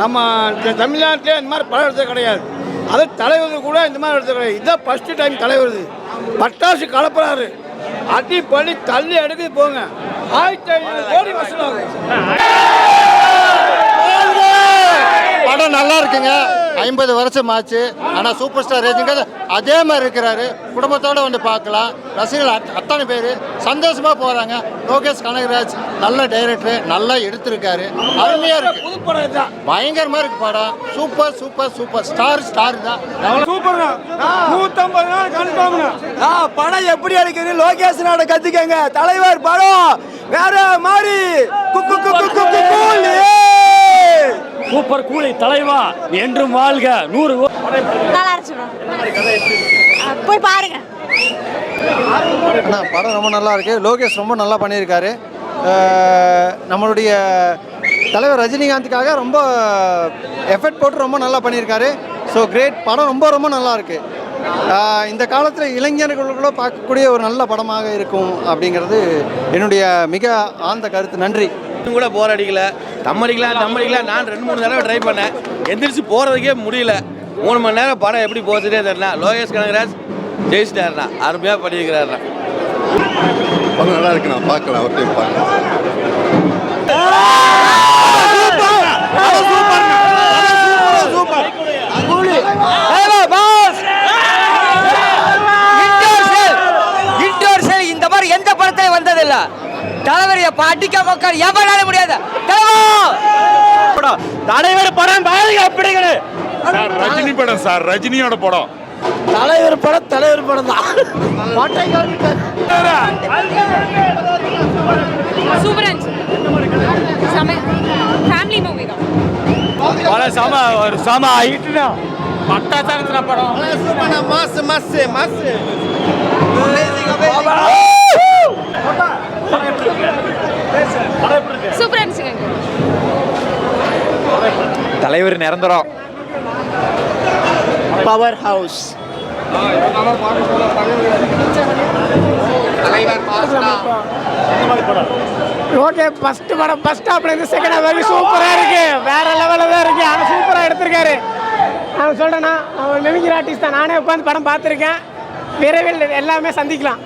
நம்ம தமிழ்நாட்டிலே இந்த மாதிரி படம் எடுத்தது கிடையாது. அது தலைவர் கூட இந்த மாதிரி எடுத்தது கிடையாது. இதுதான் ஃபஸ்ட்டு டைம் தலைவர். பட்டாசு கலப்புறாரு, அடி பண்ணி தள்ளி எடுக்குது போங்க. 1500 கோடி வசூலாகும். படம் நல்லா இருக்குங்க. 50 வருஷம் ஆச்சு. ஆனால் சூப்பர் ஸ்டார் ரஜினிகாந்த் அதே மாதிரி இருக்கிறாரு. குடும்பத்தோடு வந்து பார்க்கலாம். ரசிகர்கள் அத்தனை பேர் சந்தோஷமாக போகிறாங்க. லோகேஷ் கனகராஜ் நல்ல டைரக்டர், நல்லா எடுத்திருக்காரு. அருமையாக இருக்கு. புது படம் தான், பயங்கரமாக இருக்கு படம். சூப்பர் சூப்பர் சூப்பர் ஸ்டார் தான். சூப்பர். 150 நாள் கன்ஃபார்ம். படம் எப்படி எடுக்குது லோகேஷனோட கத்துக்கங்க. தலைவர் படம் வேற மாதிரி. சூப்பர் கூலி தலைவா என்றும் வாழ்க. 100 நல்லா இருந்துச்சு. போய் பாருங்க. படம் ரொம்ப நல்லா இருக்கு. லோகேஷ் ரொம்ப நல்லா பண்ணியிருக்காரு. நம்மளுடைய தலைவர் ரஜினிகாந்துக்காக ரொம்ப எஃபர்ட் போட்டு ரொம்ப நல்லா பண்ணியிருக்காரு. So great. படம் ரொம்ப ரொம்ப நல்லா இருக்கு. இந்த காலத்தில் இளைஞர்களுக்குள்ள பார்க்கக்கூடிய ஒரு நல்ல படமாக இருக்கும் அப்படிங்கிறது என்னுடைய மிக ஆழ்ந்த கருத்து. நன்றி. கூட போர் அடிக்கல, தம் அடிக்கலாம். நான் 2-3 தடவை ட்ரை பண்ணேன். எந்திரிச்சு போகிறதுக்கே முடியல. 3 மணி நேரம் படம் எப்படி போச்சுட்டே தெரியல. லோகேஷ் கனகராஜ் ஜெயிச்சிட்டாருண்ணா, அருமையாக பண்ணியிருக்கிறாருண்ணா. படம் நல்லா இருக்குண்ணா, பார்க்கலாம். ஒரு டைம் பார்க்கலாம். இந்த மாதிரி எந்த படத்தையும் வந்ததில்ல. தலைவரைய பாட்டிக்க மக்கள் எவனால முடியாது. தலைவர் படம் அப்படிங்கிறது சார் ரஜினி படம், சார் ரஜினியோட படம். தலைவர் படம் தான். சூப்பரா இருந்துச்சு. ஃபேமிலி மூவி தான். படம் சாம ஹிட்னா பட்டாசா இருந்துச்சு படம். சூப்பர். மாஸ். சூப்பரா இருந்துச்சுங்க. தலைவர் நிரந்தரம். Power house. ஓகே, ஃபர்ஸ்ட் படம் ஃபர்ஸ்ட் ஹாஃப்ல இருந்து செகண்ட் ஹாஃப் வரைக்கும் சூப்பரா இருக்கு. வேற லெவல்ல தான் இருக்கு. ஆனா சூப்பரா எடுத்திருக்காரு. நான் சொல்றேன்னா, அவர் நெருங்கிற ஆர்டிஸ்ட் தான். நானே உட்காந்து படம் பார்த்துருக்கேன். விரைவில் எல்லாமே சந்திக்கலாம்.